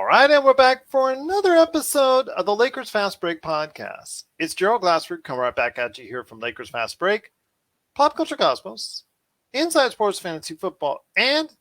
right, and we're back for another episode of the Lakers Fast Break podcast. It's Gerald Glassford coming right back at you here from Lakers Fast Break, Pop Culture Cosmos, Inside Sports Fantasy Football, and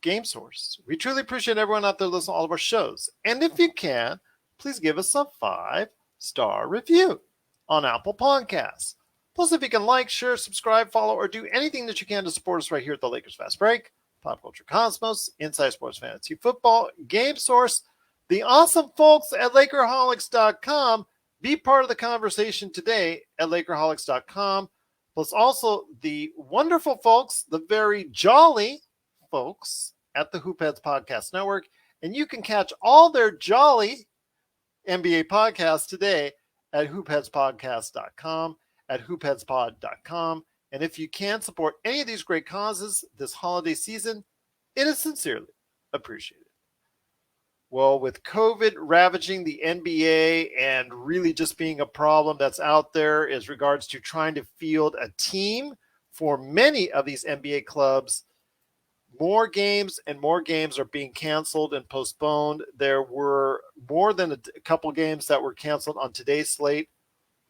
Game Source. We truly appreciate everyone out there listening to all of our shows. And if you can, please give us a 5-star review on Apple Podcasts. Plus, if you can like, share, subscribe, follow, or do anything that you can to support us right here at the Lakers Fast Break, Pop Culture Cosmos, Inside Sports Fantasy Football, Game Source, the awesome folks at LakerHolics.com. Be part of the conversation today at LakerHolics.com. Plus also the wonderful folks, the very jolly folks at the Hoopheads Podcast Network. And you can catch all their jolly NBA podcasts today at hoopheadspodcast.com, at hoopheadspod.com. And if you can support any of these great causes this holiday season, it is sincerely appreciated. Well, with COVID ravaging the NBA and really just being a problem that's out there as regards to trying to field a team for many of these NBA clubs, more games and more games are being canceled and postponed. There were more than a couple games that were canceled on today's slate.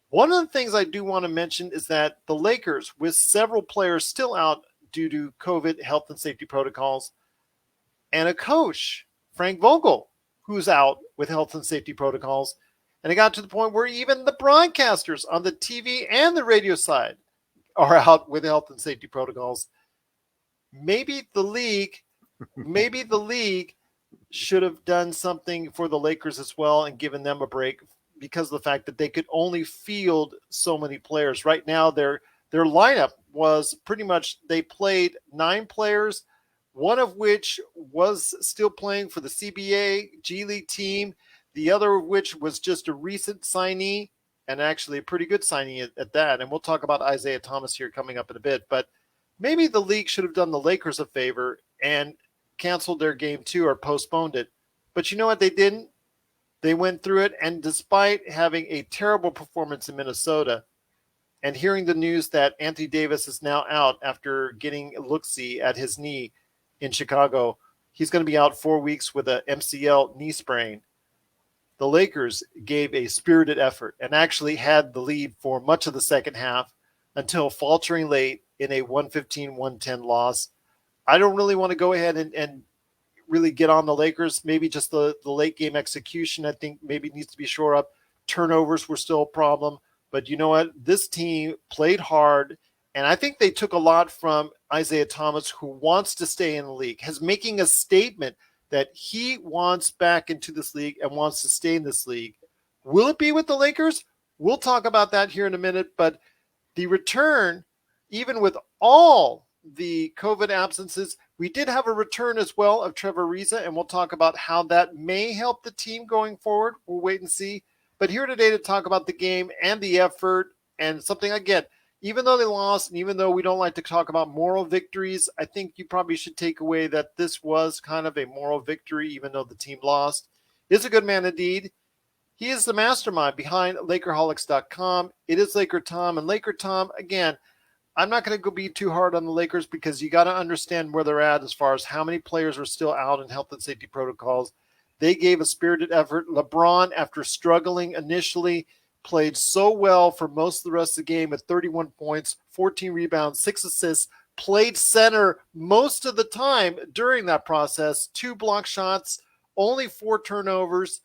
One of the things I do want to mention is that the Lakers, with several players still out due to COVID health and safety protocols, and a coach, Frank Vogel, who's out with health and safety protocols, and it got to the point where even the broadcasters on the TV and the radio side are out with health and safety protocols. Maybe the league should have done something for the Lakers as well and given them a break, because of the fact that they could only field so many players. Right now, their lineup was pretty much, they played 9 players, one of which was still playing for the CBA G League team, the other of which was just a recent signee, and actually a pretty good signee at that. And we'll talk about Isaiah Thomas here coming up in a bit. But maybe the league should have done the Lakers a favor and canceled their game 2 or postponed it. But you know what? They didn't. They went through it, and despite having a terrible performance in Minnesota and hearing the news that Anthony Davis is now out after getting a look-see at his knee in Chicago, he's going to be out 4 weeks with a MCL knee sprain. The Lakers gave a spirited effort and actually had the lead for much of the second half until faltering late in a 115-110 loss. I don't really want to go ahead and really get on the Lakers. Maybe just the late game execution, I think, maybe needs to be shored up. Turnovers were still a problem. But you know what? This team played hard, and I think they took a lot from Isaiah Thomas, who wants to stay in the league, has making a statement that he wants back into this league and wants to stay in this league. Will it be with the Lakers? We'll talk about that here in a minute. But the return, even with all the COVID absences, we did have a return as well of Trevor Ariza, and we'll talk about how that may help the team going forward. We'll wait and see. But here today to talk about the game and the effort, and something, again, even though they lost and even though we don't like to talk about moral victories, I think you probably should take away that this was kind of a moral victory, even though the team lost. Is a good man indeed. He is the mastermind behind LakerHolics.com. It is LakerTom, and LakerTom, again, I'm not going to go be too hard on the Lakers because you got to understand where they're at as far as how many players are still out in health and safety protocols. They gave a spirited effort. LeBron, after struggling initially, played so well for most of the rest of the game at 31 points, 14 rebounds, 6 assists, played center most of the time during that process, 2 block shots, only 4 turnovers.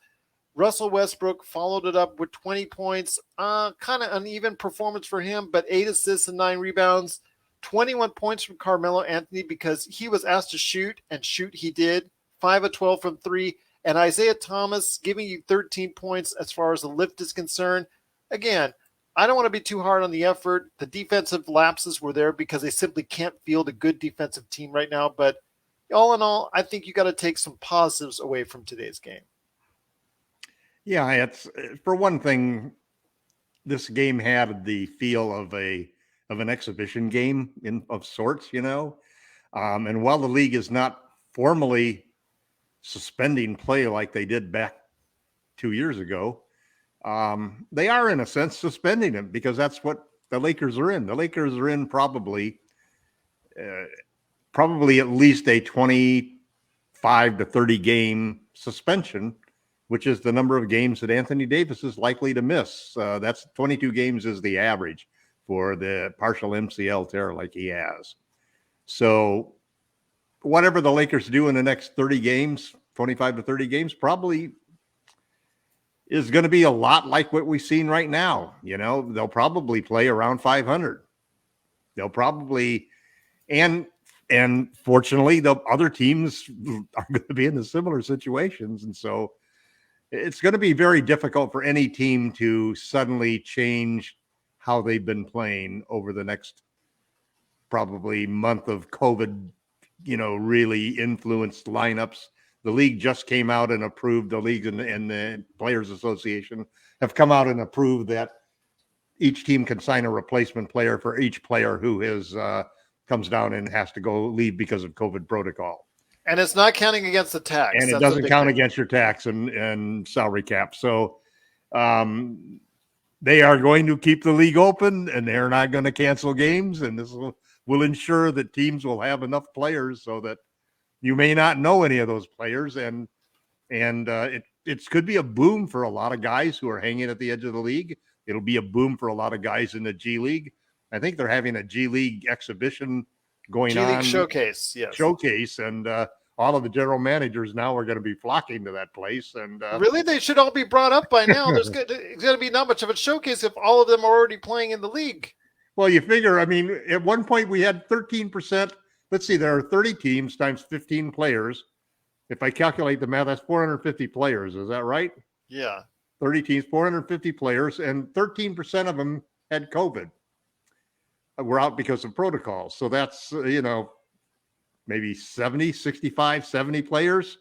Russell Westbrook followed it up with 20 points. Kind of uneven performance for him, but 8 assists and 9 rebounds. 21 points from Carmelo Anthony because he was asked to shoot, and shoot he did. 5 of 12 from 3. And Isaiah Thomas giving you 13 points as far as the lift is concerned. Again, I don't want to be too hard on the effort. The defensive lapses were there because they simply can't field a good defensive team right now. But all in all, I think you got to take some positives away from today's game. Yeah, it's, for one thing, this game had the feel of an exhibition game of sorts, you know. And while the league is not formally suspending play like they did back 2 years ago, they are in a sense suspending him because that's what the Lakers are in. The Lakers are in probably at least a 25 to 30 game suspension, which is the number of games that Anthony Davis is likely to miss. That's 22 games is the average for the partial MCL tear like he has. So whatever the Lakers do in the next 30 games, 25 to 30 games, probably is going to be a lot like what we've seen right now. They'll probably play around 500. They'll probably, and fortunately, the other teams are going to be in the similar situations. And so it's going to be very difficult for any team to suddenly change how they've been playing over the next probably month of COVID, really influenced lineups. The league just came out and approved, the league and the Players Association have come out and approved that each team can sign a replacement player for each player who comes down and has to go leave because of COVID protocol. And it's not counting against the tax. And it doesn't count against your tax and salary cap. So they are going to keep the league open, and they're not going to cancel games. And this will ensure that teams will have enough players so that you may not know any of those players. And it could be a boom for a lot of guys who are hanging at the edge of the league. It'll be a boom for a lot of guys in the G League. I think they're having a G League exhibition going on. G League showcase, yes. Showcase, and all of the general managers now are going to be flocking to that place. And really, they should all be brought up by now. There's going to be not much of a showcase if all of them are already playing in the league. Well, you figure, at one point we had 13%. Let's see, there are 30 teams times 15 players. If I calculate the math, that's 450 players. Is that right? Yeah. 30 teams, 450 players, and 13% of them had COVID. We're out because of protocols. So that's, maybe 70, 65, 70 players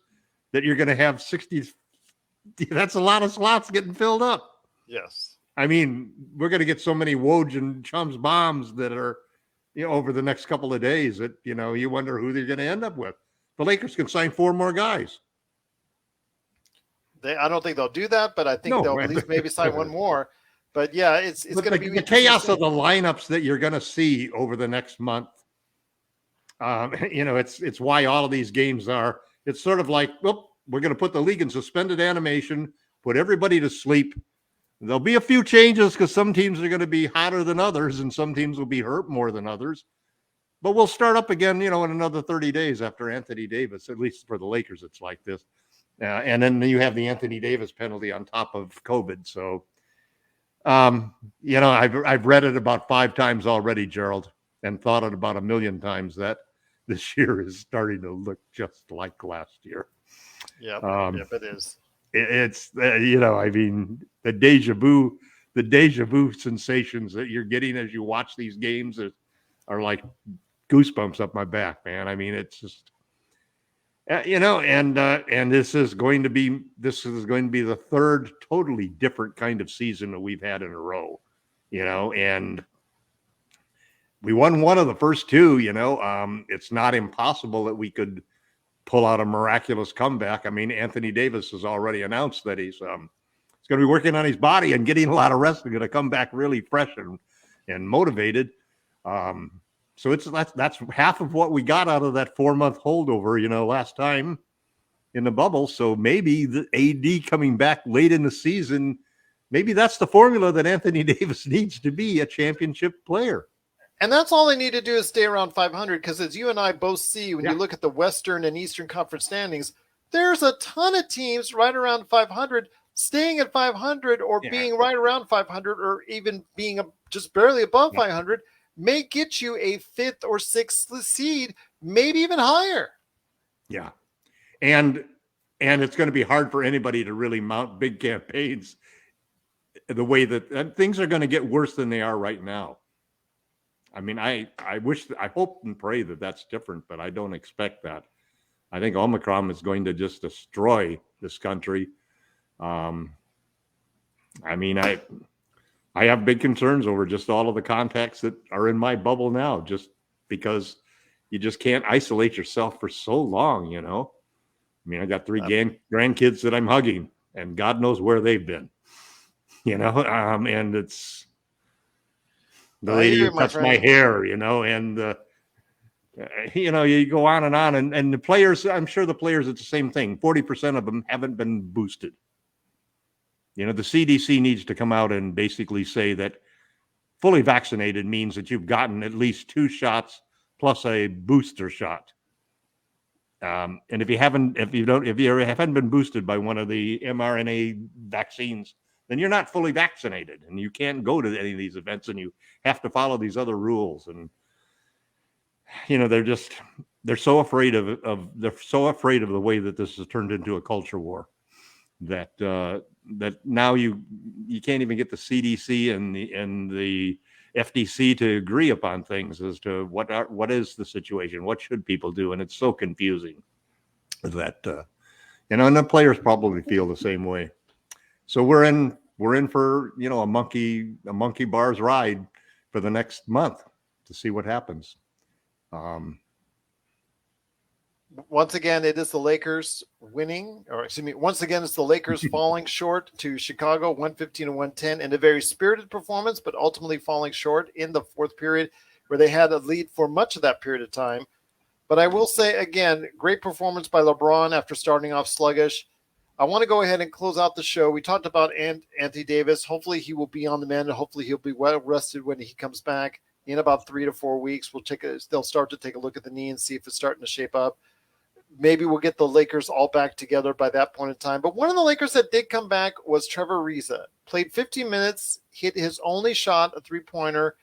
that you're going to have 60. That's a lot of slots getting filled up. Yes. We're going to get so many Woj and Chums bombs that are, over the next couple of days that, you wonder who they're going to end up with. The Lakers can sign 4 more guys. I don't think they'll do that, but I think they'll at least maybe sign 1 more. But yeah, it's going to be the chaos of the lineups that you're going to see over the next month. It's why all of these games are. It's sort of like, we're going to put the league in suspended animation, put everybody to sleep. There'll be a few changes because some teams are going to be hotter than others, and some teams will be hurt more than others. But we'll start up again, in another 30 days after Anthony Davis. At least for the Lakers, it's like this. And then you have the Anthony Davis penalty on top of COVID. So, I've read it about 5 times already, Gerald, and thought it about 1 million times that this year is starting to look just like last year. Yeah, it is. It's the deja vu sensations that you're getting as you watch these games are like goosebumps up my back, man. It's just, and this is going to be the 3rd totally different kind of season that we've had in a row, and we won 1 of the first 2, it's not impossible that we could pull out a miraculous comeback. Anthony Davis has already announced that he's going to be working on his body and getting a lot of rest and going to come back really fresh and motivated. So that's half of what we got out of that 4-month holdover, last time in the bubble. So maybe the AD coming back late in the season, maybe that's the formula that Anthony Davis needs to be a championship player. And that's all they need to do is stay around 500, because as you and I both see, when you look at the Western and Eastern Conference standings, there's a ton of teams right around 500, staying at 500 or being right around 500 or even being just barely above 500 may get you a 5th or 6th seed, maybe even higher. Yeah. And it's going to be hard for anybody to really mount big campaigns the way that things are going to get worse than they are right now. I hope and pray that that's different, but I don't expect that. I think Omicron is going to just destroy this country. I have big concerns over just all of the contacts that are in my bubble now, just because you just can't isolate yourself for so long, I got 3 grandkids that I'm hugging, and God knows where they've been, and it's the lady who cuts my hair, and You go on, and the players, I'm sure the players, it's the same thing. 40% of them haven't been boosted. The CDC needs to come out and basically say that fully vaccinated means that you've gotten at least 2 shots plus a booster shot. And if you haven't been boosted by one of the mRNA vaccines, then you're not fully vaccinated, and you can't go to any of these events, and you have to follow these other rules. And they're so afraid of the way that this has turned into a culture war that now you can't even get the CDC and the FTC to agree upon things as to what is the situation, what should people do, and it's so confusing that and the players probably feel the same way. So we're in for a monkey bars ride for the next month to see what happens. Once again, it is the Lakers winning, or excuse me, once again, it's the Lakers falling short to Chicago, 115-110, in a very spirited performance, but ultimately falling short in the fourth period, where they had a lead for much of that period of time. But I will say, again, great performance by LeBron after starting off sluggish. I want to go ahead and close out the show. We talked about Anthony Davis. Hopefully he will be on the mend, and hopefully he'll be well rested when he comes back in about 3 to 4 weeks. They'll start to take a look at the knee and see if it's starting to shape up. Maybe we'll get the Lakers all back together by that point in time. But one of the Lakers that did come back was Trevor Reza. Played 15 minutes, hit his only shot, a three-pointer.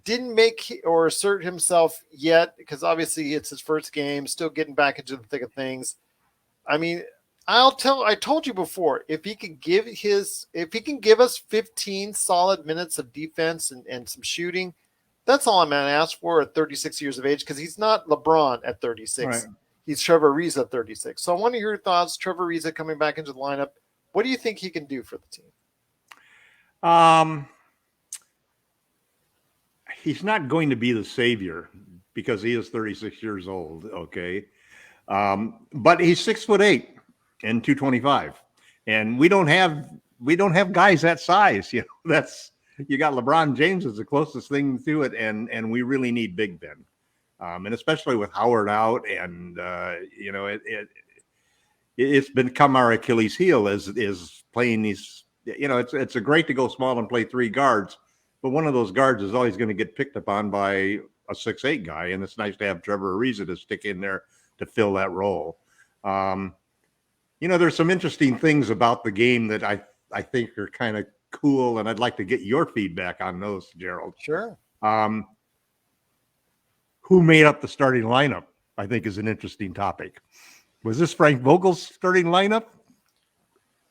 Didn't make or assert himself yet because obviously it's his first game, still getting back into the thick of things. I mean, I told you before, if he can give us 15 solid minutes of defense and some shooting, that's all I'm going to ask for at 36 years of age, because he's not LeBron at 36. Right. He's Trevor Reza at 36. So I want to hear your thoughts. Trevor Reza coming back into the lineup. What do you think he can do for the team? He's not going to be the savior because he is 36 years old. Okay. But he's 6'8" and 225. And we don't have guys that size. You got LeBron James is the closest thing to it. And we really need Big Ben. And especially with Howard out, and it's become our Achilles heel is playing these. It's a great to go small and play 3 guards, but one of those guards is always going to get picked upon by a 6'8" guy, and it's nice to have Trevor Ariza to stick in there to fill that role. There's some interesting things about the game that I think are kind of cool, and I'd like to get your feedback on those, Gerald. Sure. Who made up the starting lineup, I think, is an interesting topic. Was this Frank Vogel's starting lineup?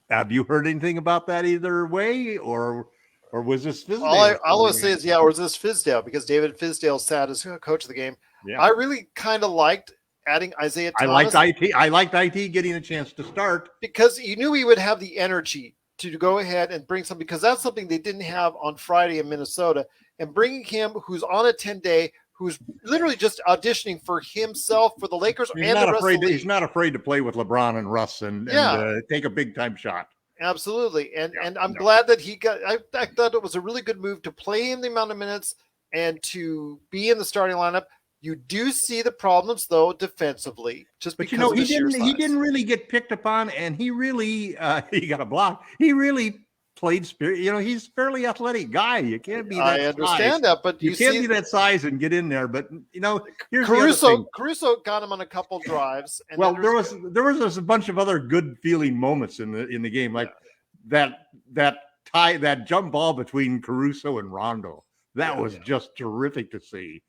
Have you heard anything about that either way, or was this Fizdale? All I will say is, or was this Fizdale? Because David Fizdale sat as coach of the game. Yeah. I really kind of liked adding Isaiah Thomas. I liked IT getting a chance to start. Because you knew he would have the energy to go ahead and bring something, because that's something they didn't have on Friday in Minnesota. And bringing him, who's on a 10-day, who's literally just auditioning for himself, for the Lakers, he's not afraid to play with LeBron and Russ and take a big time shot. Absolutely. And I'm glad that he got, I thought it was a really good move to play him the amount of minutes and to be in the starting lineup. You do see the problems though defensively, just because he didn't really get picked upon, and he really he got a block. He really played spirit. He's a fairly athletic guy. You can't be that I understand size. That, but you can't be that size and get in there. But here's Caruso got him on a couple drives. And there was a bunch of other good feeling moments in the game, like that jump ball between Caruso and Rondo. That was just terrific to see.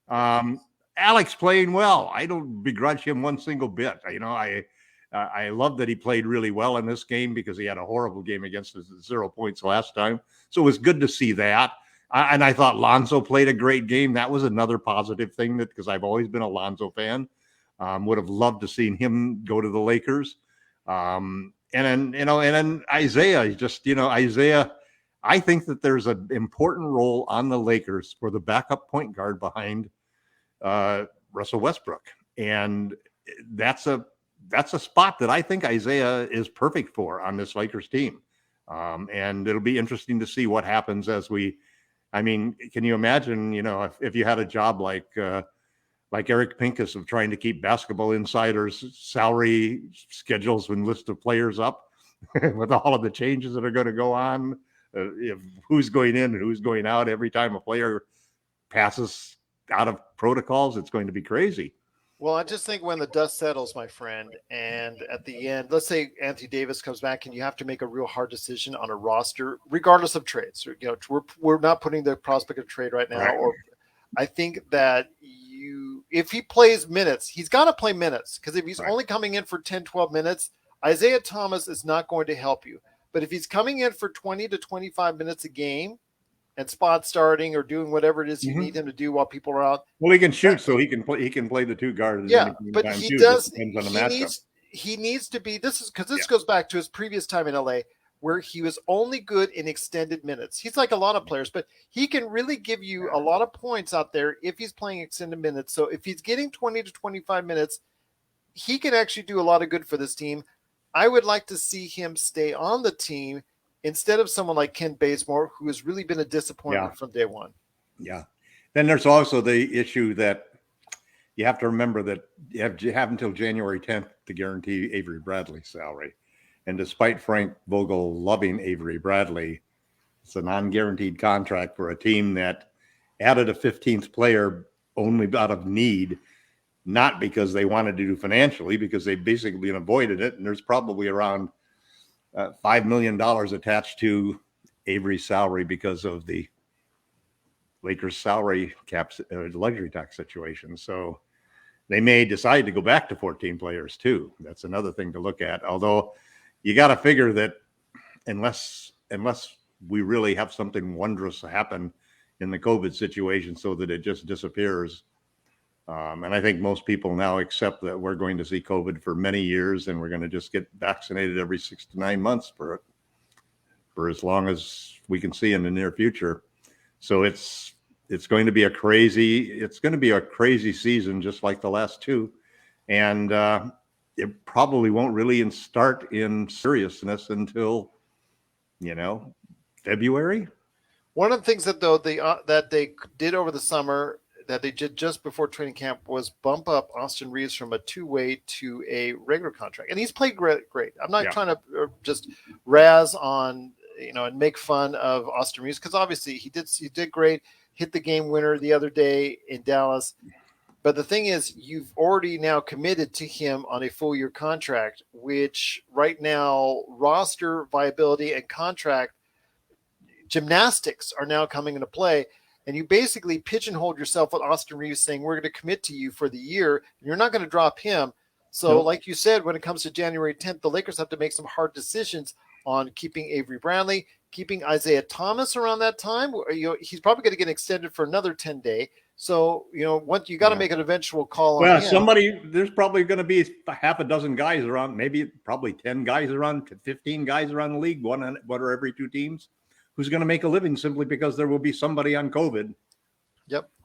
Alex playing well. I don't begrudge him one single bit. I love that he played really well in this game, because he had a horrible game against us at 0 points last time. So it was good to see that. And I thought Lonzo played a great game. That was another positive thing, because I've always been a Lonzo fan. Would have loved to seen him go to the Lakers. And then Isaiah, Isaiah, I think that there's an important role on the Lakers for the backup point guard behind Russell Westbrook. And that's a spot that I think Isaiah is perfect for on this Lakers team. And it'll be interesting to see what happens can you imagine, if you had a job like like Eric Pincus of trying to keep Basketball Insider's salary schedules and list of players up with all of the changes that are going to go on, if who's going in and who's going out every time a player passes out of protocols. It's going to be crazy. Well, I just think when the dust settles, my friend, and at the end, let's say Anthony Davis comes back and you have to make a real hard decision on a roster, regardless of trades. You know, we're not putting the prospect of trade right now. Right. Or I think that if he plays minutes, he's got to play minutes, because if he's only coming in for 10, 12 minutes, Isaiah Thomas is not going to help you. But if he's coming in for 20 to 25 minutes a game, and spot starting or doing whatever it is you need him to do while people are out. Well, he can shoot, so he can play. He can play the two guards. Yeah, but he does. Depends on the matchup. He needs to be. This is because this goes back to his previous time in LA, where he was only good in extended minutes. He's like a lot of players, but he can really give you a lot of points out there if he's playing extended minutes. So if he's getting 20 to 25 minutes, he can actually do a lot of good for this team. I would like to see him stay on the team instead of someone like Ken Bazemore, who has really been a disappointment from day one. Yeah. Then there's also the issue that you have to remember that you have until January 10th to guarantee Avery Bradley's salary. And despite Frank Vogel loving Avery Bradley, it's a non-guaranteed contract for a team that added a 15th player only out of need, not because they wanted to do financially, because they basically avoided it. And there's probably around $5 million attached to Avery's salary because of the Lakers salary cap luxury tax situation. So they may decide to go back to 14 players too. That's another thing to look at. Although you got to figure that unless we really have something wondrous happen in the COVID situation so that it just disappears. And I think most people now accept that we're going to see COVID for many years, and we're going to just get vaccinated every 6 to 9 months for as long as we can see in the near future. So it's going to be a crazy season, just like the last two. And it probably won't really start in seriousness until, February. One of the things that they did over the summer, that they did just before training camp, was bump up Austin Reeves from a two-way to a regular contract. And he's played great. I'm not trying to just razz on, and make fun of Austin Reeves, because obviously he did great, hit the game winner the other day in Dallas. But the thing is, you've already now committed to him on a full-year contract, which right now roster viability and contract gymnastics are now coming into play. And you basically pigeonholed yourself with Austin Reeves, saying we're going to commit to you for the year. And you're not going to drop him. So like you said, when it comes to January 10th, the Lakers have to make some hard decisions on keeping Avery Bradley, keeping Isaiah Thomas around that time. He's probably going to get extended for another 10-day. So, once you got to make an eventual call on him. There's probably going to be half a dozen guys around, probably 10 guys around, 15 guys around the league, one or every two teams, who's going to make a living simply because there will be somebody on COVID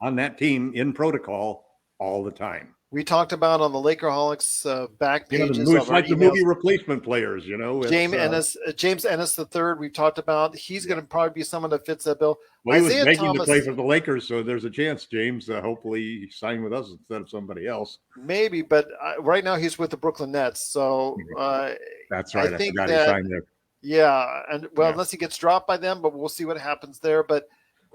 on that team in protocol all the time. We talked about on the Lakerholics back pages. It's like the movie Replacement Players, James Ennis III, we've talked about. He's going to probably be someone that fits that bill. Well, he was begging to play for the Lakers, so there's a chance, James. Hopefully he signed with us instead of somebody else. Maybe, but right now he's with the Brooklyn Nets. So that's right. I forgot he signed there. Yeah, and unless he gets dropped by them, but we'll see what happens there. But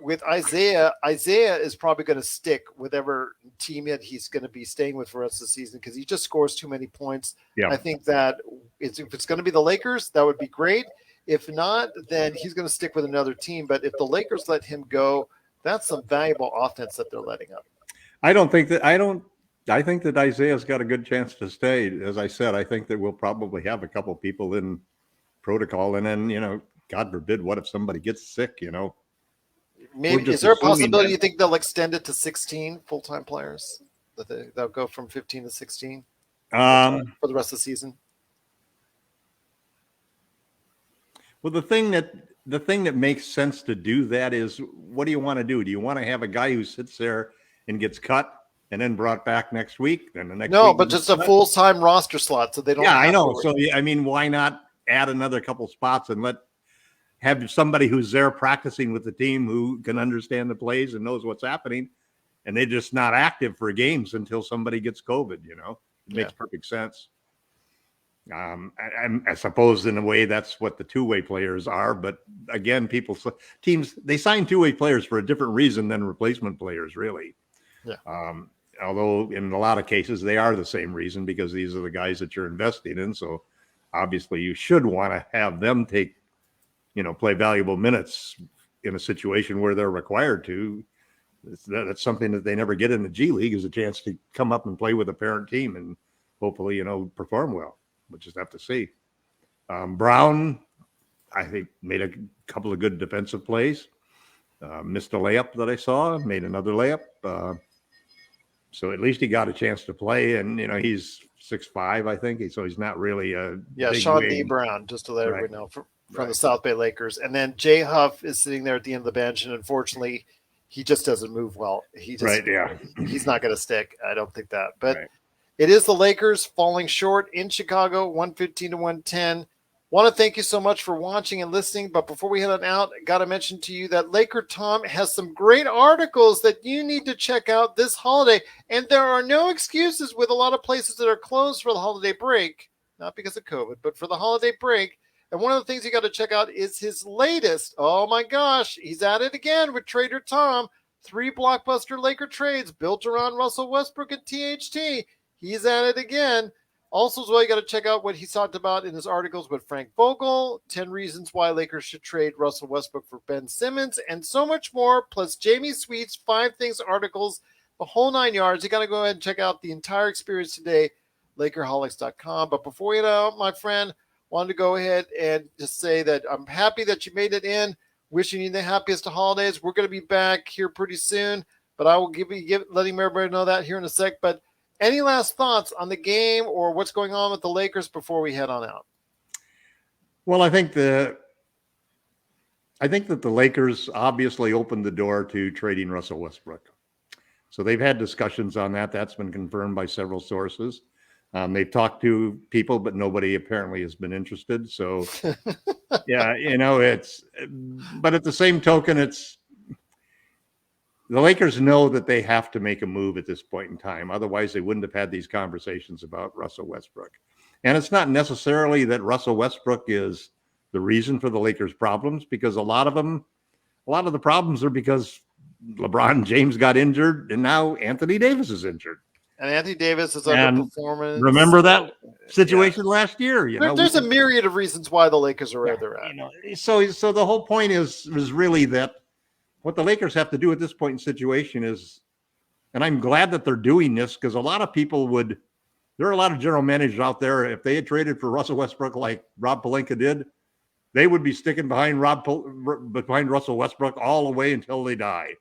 with Isaiah is probably going to stick with whatever team that he's going to be staying with for the rest of the season, because he just scores too many points. Yeah. I think that if it's going to be the Lakers, that would be great. If not, then he's going to stick with another team. But if the Lakers let him go, that's some valuable offense that they're letting up. I think that Isaiah's got a good chance to stay. As I said, I think that we'll probably have a couple people in protocol, and then, God forbid, what if somebody gets sick, Maybe is there a possibility you think they'll extend it to 16 full-time players? That they'll go from 15 to 16 for the rest of the season? Well, the thing that makes sense to do that is, what do you want to do? Do you want to have a guy who sits there and gets cut and then brought back next week? Then the next week but just a full-time roster slot, so they don't. Yeah, I know. So why not add another couple spots and have somebody who's there practicing with the team who can understand the plays and knows what's happening, and they're just not active for games until somebody gets COVID. It makes perfect sense. I suppose in a way that's what the two-way players are, but again, teams, they sign two-way players for a different reason than replacement players, really. Yeah. Although in a lot of cases they are the same reason, because these are the guys that you're investing in. So obviously you should want to have them play valuable minutes in a situation where they're required to. That's something that they never get in the G League, is a chance to come up and play with a parent team and hopefully, perform well. We'll just have to see. Brown, I think, made a couple of good defensive plays. Missed a layup that I saw, made another layup. So at least he got a chance to play. And, he's 6'5", I think. So he's not really a big Sean wing. D. Brown, just to let everyone know, from the South Bay Lakers. And then Jay Huff is sitting there at the end of the bench, and unfortunately, he just doesn't move well. He's not going to stick. I don't think that. But it is the Lakers falling short in Chicago, 115-110. Want to thank you so much for watching and listening. But before we head on out, I got to mention to you that LakerTom has some great articles that you need to check out this holiday. And there are no excuses with a lot of places that are closed for the holiday break. Not because of COVID, but for the holiday break. And one of the things you got to check out is his latest. Oh my gosh, he's at it again with Trader Tom. 3 blockbuster Laker trades built around Russell Westbrook and THT. He's at it again. Also, as well, you got to check out what he's talked about in his articles with Frank Vogel, 10 reasons why Lakers should trade Russell Westbrook for Ben Simmons, and so much more, plus Jamie Sweet's 5 Things articles, the whole 9 yards. You got to go ahead and check out the entire experience today, Lakerholics.com. But before we head out, my friend, wanted to go ahead and just say that I'm happy that you made it in. Wishing you the happiest of holidays. We're going to be back here pretty soon, but I will letting everybody know that here in a sec. But any last thoughts on the game or what's going on with the Lakers before we head on out? Well, I think that the Lakers obviously opened the door to trading Russell Westbrook. So they've had discussions on that. That's been confirmed by several sources. They've talked to people, but nobody apparently has been interested. So, yeah, but at the same token, the Lakers know that they have to make a move at this point in time. Otherwise, they wouldn't have had these conversations about Russell Westbrook. And it's not necessarily that Russell Westbrook is the reason for the Lakers' problems, because a lot of the problems are because LeBron James got injured and now Anthony Davis is injured. And Anthony Davis is underperforming. Remember that situation last year? There's a myriad of reasons why the Lakers are where they're at. So the whole point is really that what the Lakers have to do at this point in situation is, and I'm glad that they're doing this, because a lot of people there are a lot of general managers out there, if they had traded for Russell Westbrook like Rob Pelinka did, they would be sticking behind Russell Westbrook all the way until they die.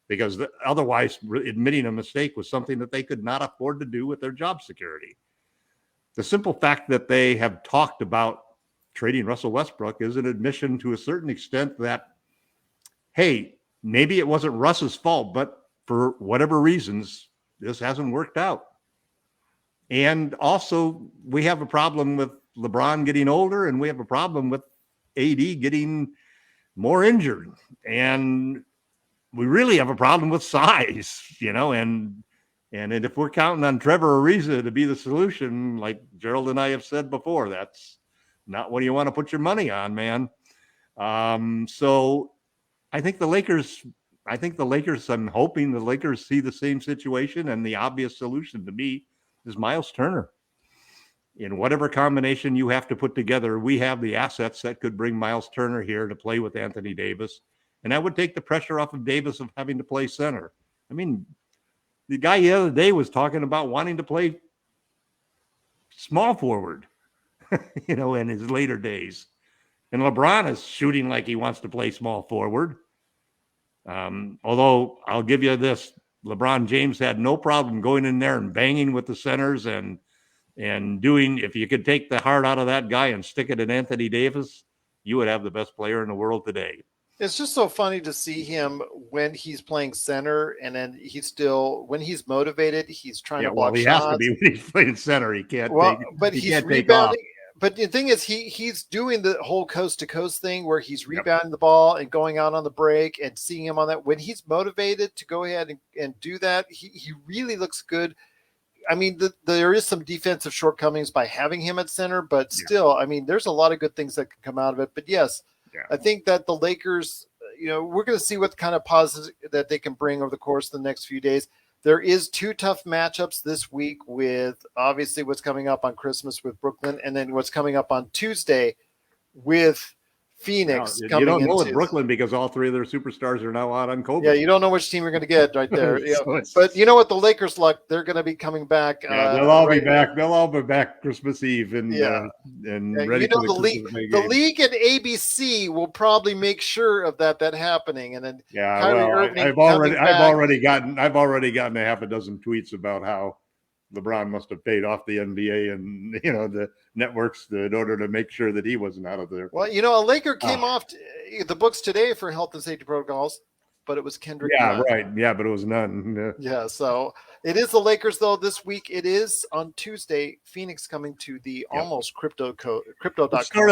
Because otherwise, admitting a mistake was something that they could not afford to do with their job security. The simple fact that they have talked about trading Russell Westbrook is an admission to a certain extent that, hey, maybe it wasn't Russ's fault, but for whatever reasons, this hasn't worked out. And also, we have a problem with LeBron getting older, and we have a problem with AD getting more injured. And we really have a problem with size, and if we're counting on Trevor Ariza to be the solution, like Gerald and I have said before, that's not what you want to put your money on, man. So I think the Lakers, I'm hoping the Lakers see the same situation, and the obvious solution to me is Miles Turner. In whatever combination you have to put together, we have the assets that could bring Miles Turner here to play with Anthony Davis. And that would take the pressure off of Davis of having to play center. I mean, the guy the other day was talking about wanting to play small forward, in his later days. And LeBron is shooting like he wants to play small forward. Although I'll give you this, LeBron James had no problem going in there and banging with the centers and doing, if you could take the heart out of that guy and stick it in Anthony Davis, you would have the best player in the world today. It's just so funny to see him when he's playing center, and then when he's motivated, he's trying to block shots. He has to be when he's playing center. He can't but he's rebounding. but the thing is, he's doing the whole coast to coast thing where he's rebounding the ball and going out on the break and seeing him on that. When he's motivated to go ahead and do that, he really looks good. I mean, there is some defensive shortcomings by having him at center, but still, I mean, there's a lot of good things that can come out of it. But yes, I think that the Lakers, we're going to see what kind of positives that they can bring over the course of the next few days. There is 2 tough matchups this week with obviously what's coming up on Christmas with Brooklyn, and then what's coming up on Tuesday with Phoenix. You don't know with Brooklyn because all 3 of their superstars are now out on COVID. Yeah, you don't know which team you're going to get right there. But you know what? The Lakers, they're going to be coming back. They'll all be back. They'll all be back Christmas Eve and ready for the league and ABC will probably make sure of that happening. And then I've already gotten a half a dozen tweets about how LeBron must have paid off the NBA and the networks in order to make sure that he wasn't out of there. Well, a Laker came off the books today for health and safety protocols, but it was Kendrick. Yeah, right. Yeah, but it was none. Yeah, so it is the Lakers though this week. It is on Tuesday. Phoenix coming to the almost crypto.com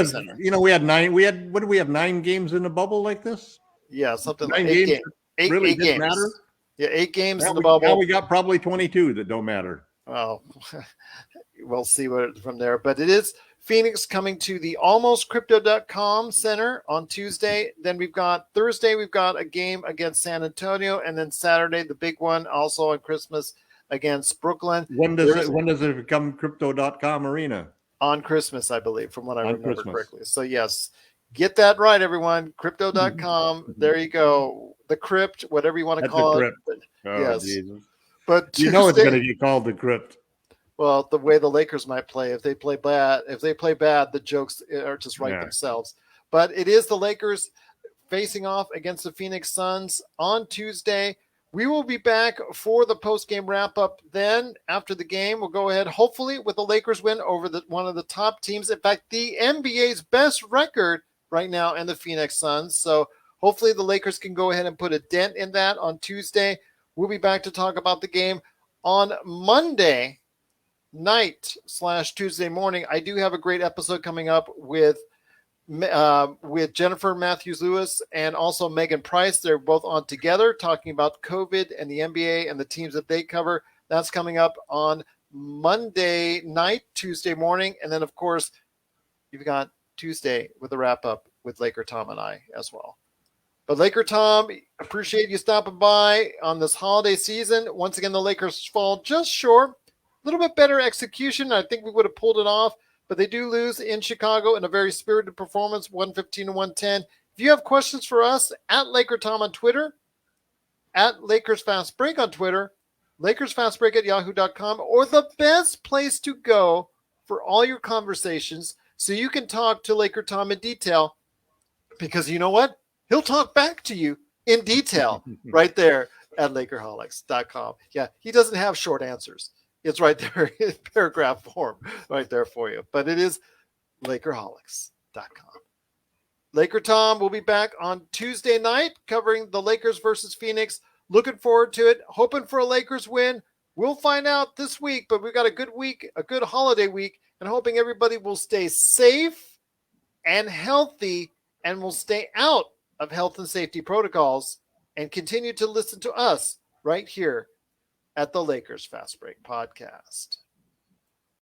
center. We had 9. What do we have 9 games in the bubble like this? Yeah, something 9 like games. Eight really games. Didn't matter. Yeah, 8 games in the bubble. Now we got probably 22 that don't matter. Well, we'll see from there. But it is Phoenix coming to the almost crypto.com center on Tuesday. Then Thursday, we've got a game against San Antonio. And then Saturday, the big one, also on Christmas against Brooklyn. When does it become crypto.com arena? On Christmas, I believe, from what I remember correctly. So, yes, get that right, everyone. Crypto.com. There you go. The crypt, whatever you want to call it. Oh, yes. Jesus. But Tuesday, it's going to get called the crypt. Well, the way the Lakers might play, if they play bad, the jokes are just write themselves. But it is the Lakers facing off against the Phoenix Suns on Tuesday. We will be back for the post-game wrap-up. Then, after the game, we'll go ahead, hopefully, with the Lakers win over one of the top teams. In fact, the NBA's best record right now, and the Phoenix Suns. So, hopefully, the Lakers can go ahead and put a dent in that on Tuesday. We'll be back to talk about the game on Monday night / Tuesday morning. I do have a great episode coming up with Jennifer Matthews-Lewis and also Megan Price. They're both on together talking about COVID and the NBA and the teams that they cover. That's coming up on Monday night, Tuesday morning. And then, of course, you've got Tuesday with the wrap-up with LakerTom and I as well. But LakerTom, appreciate you stopping by on this holiday season. Once again, the Lakers fall just short. A little bit better execution. I think we would have pulled it off, but they do lose in Chicago in a very spirited performance, 115-110. If you have questions for us, at LakerTom on Twitter, at LakersFastBreak on Twitter, LakersFastBreak@yahoo.com, or the best place to go for all your conversations so you can talk to LakerTom in detail, because you know what? He'll talk back to you in detail right there at LakerHolics.com. Yeah, he doesn't have short answers. It's right there in paragraph form right there for you. But it is LakerHolics.com. LakerTom will be back on Tuesday night covering the Lakers versus Phoenix. Looking forward to it. Hoping for a Lakers win. We'll find out this week, but we've got a good week, a good holiday week, and hoping everybody will stay safe and healthy and will stay out of health and safety protocols and continue to listen to us right here at the Lakers Fast Break Podcast.